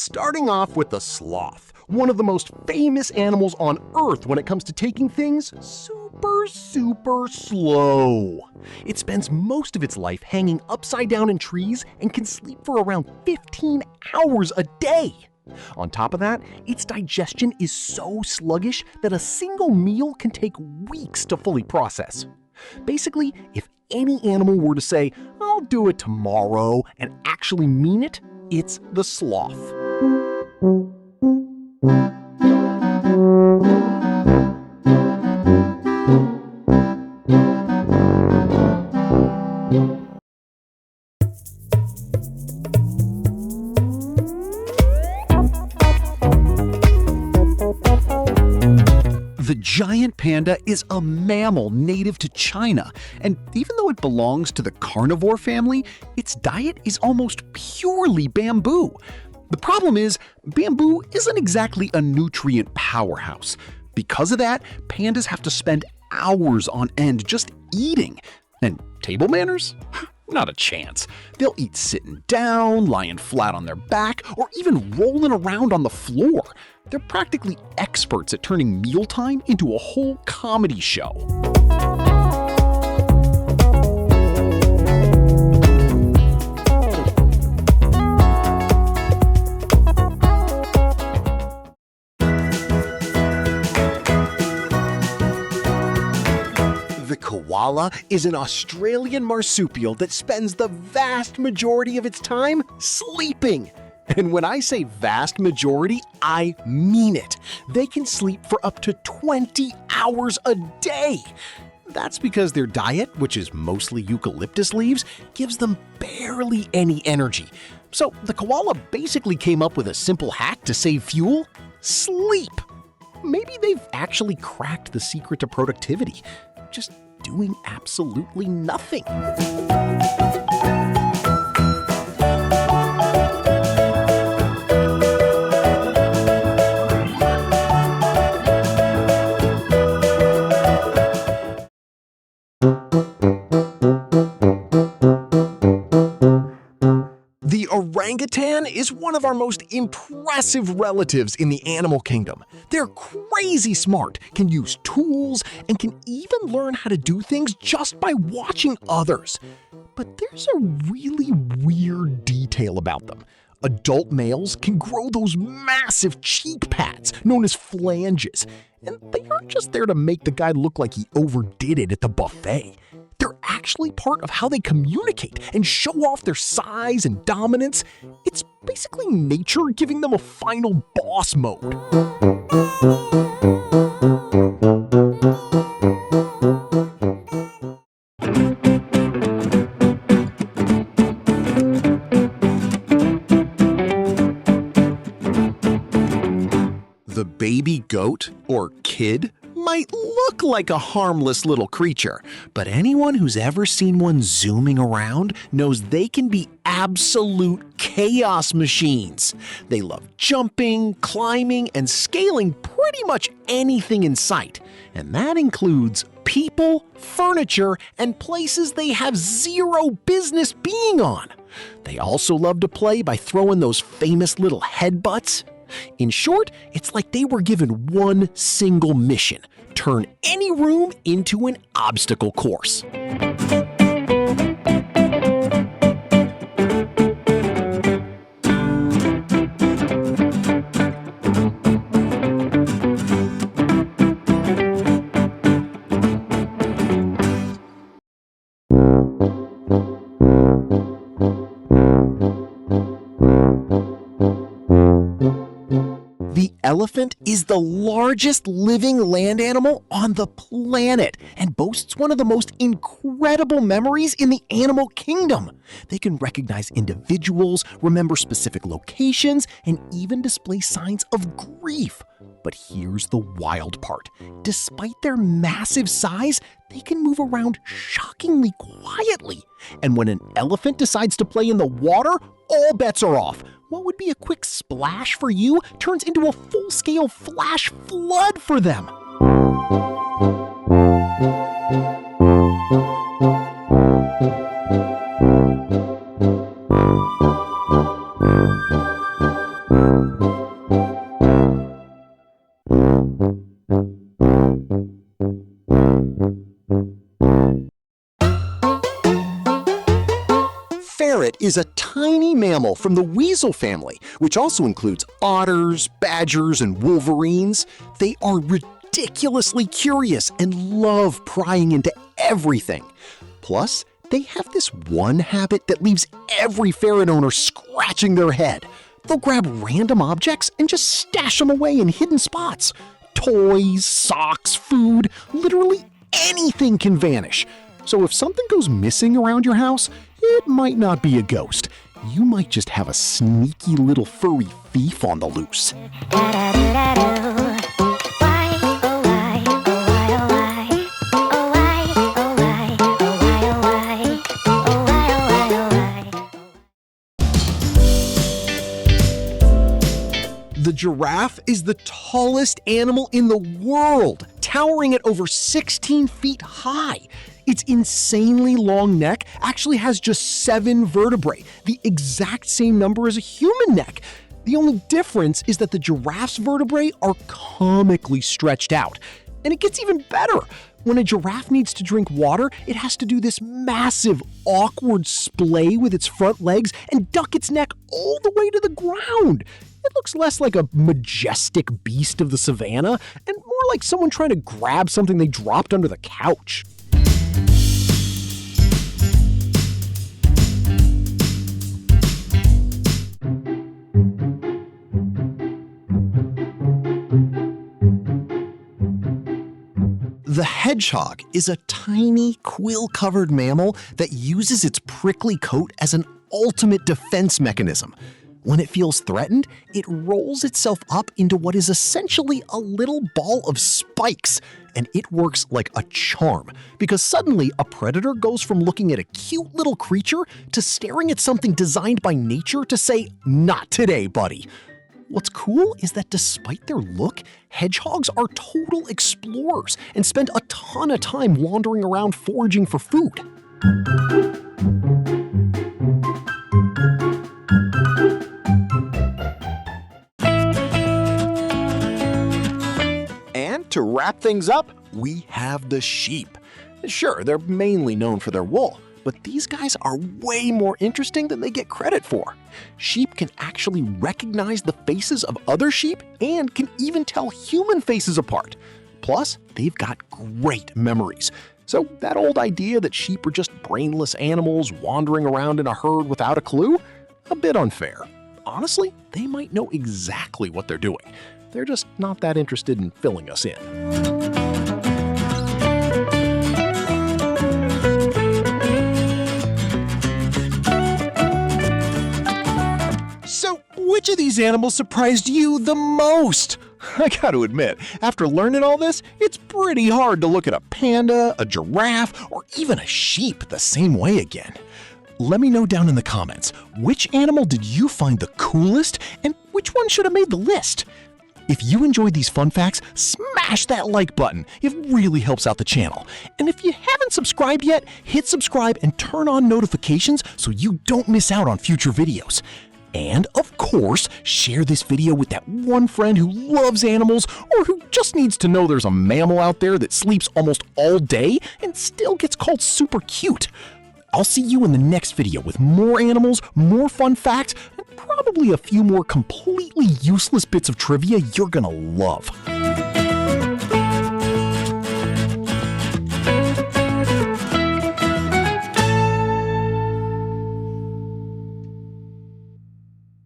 Starting off with the sloth, one of the most famous animals on Earth when it comes to taking things super slow. It spends most of its life hanging upside down in trees and can sleep for around 15 hours a day. On top of that, its digestion is so sluggish that a single meal can take weeks to fully process. Basically, if any animal were to say, "I'll do it tomorrow," and actually mean it, it's the sloth. The giant panda is a mammal native to China, and even though it belongs to the carnivore family, its diet is almost purely bamboo. The problem is, bamboo isn't exactly a nutrient powerhouse. Because of that, pandas have to spend hours on end just eating. And table manners? Not a chance. They'll eat sitting down, lying flat on their back, or even rolling around on the floor. They're practically experts at turning mealtime into a whole comedy show. The koala is an Australian marsupial that spends the vast majority of its time sleeping. And when I say vast majority, I mean it. They can sleep for up to 20 hours a day. That's because their diet, which is mostly eucalyptus leaves, gives them barely any energy. So the koala basically came up with a simple hack to save fuel: sleep. Maybe they've actually cracked the secret to productivity. Just doing absolutely nothing. The orangutan is one of our most impressive relatives in the animal kingdom. They're crazy smart, can use tools, and can even learn how to do things just by watching others. But there's a really weird detail about them. Adult males can grow those massive cheek pads known as flanges, and they aren't just there to make the guy look like he overdid it at the buffet. They're actually part of how they communicate and show off their size and dominance. It's basically nature giving them a final boss mode. The baby goat, or kid, might look like a harmless little creature, but anyone who's ever seen one zooming around knows they can be absolute chaos machines. They love jumping, climbing, and scaling pretty much anything in sight, and that includes people, furniture, and places they have zero business being on. They also love to play by throwing those famous little headbutts. In short, it's like they were given one single mission: turn any room into an obstacle course. The elephant is the largest living land animal on the planet and boasts one of the most incredible memories in the animal kingdom. They can recognize individuals, remember specific locations, and even display signs of grief. But here's the wild part. Despite their massive size, they can move around shockingly quietly. And when an elephant decides to play in the water, all bets are off. What would be a quick splash for you turns into a full-scale flash flood for them. ferret is a tiny mammal from the weasel family, which also includes otters, badgers, and wolverines. They are ridiculously curious and love prying into everything. Plus, they have this one habit that leaves every ferret owner scratching their head. They'll grab random objects and just stash them away in hidden spots. Toys, socks, food, literally anything can vanish. So if something goes missing around your house, it might not be a ghost. You might just have a sneaky little furry thief on the loose. The giraffe is the tallest animal in the world, towering at over 16 feet high. Its insanely long neck actually has just 7 vertebrae, the exact same number as a human neck. The only difference is that the giraffe's vertebrae are comically stretched out. And it gets even better. When a giraffe needs to drink water, it has to do this massive, awkward splay with its front legs and duck its neck all the way to the ground. It looks less like a majestic beast of the savannah and more like someone trying to grab something they dropped under the couch. The hedgehog is a tiny, quill-covered mammal that uses its prickly coat as an ultimate defense mechanism. When it feels threatened, it rolls itself up into what is essentially a little ball of spikes, and it works like a charm, because suddenly a predator goes from looking at a cute little creature to staring at something designed by nature to say, "Not today, buddy." What's cool is that despite their look, hedgehogs are total explorers and spend a ton of time wandering around foraging for food. And to wrap things up, we have the sheep. Sure, they're mainly known for their wool, but these guys are way more interesting than they get credit for. Sheep can actually recognize the faces of other sheep and can even tell human faces apart. Plus, they've got great memories. So that old idea that sheep are just brainless animals wandering around in a herd without a clue? A bit unfair. Honestly, they might know exactly what they're doing. They're just not that interested in filling us in. So, which of these animals surprised you the most? I gotta admit, after learning all this, it's pretty hard to look at a panda, a giraffe, or even a sheep the same way again. Let me know down in the comments, which animal did you find the coolest, and which one should have made the list? If you enjoyed these fun facts, smash that like button. It really helps out the channel. And if you haven't subscribed yet, hit subscribe and turn on notifications so you don't miss out on future videos. And of course, share this video with that one friend who loves animals or who just needs to know there's a mammal out there that sleeps almost all day and still gets called super cute. I'll see you in the next video with more animals, more fun facts, and probably a few more completely useless bits of trivia you're gonna love.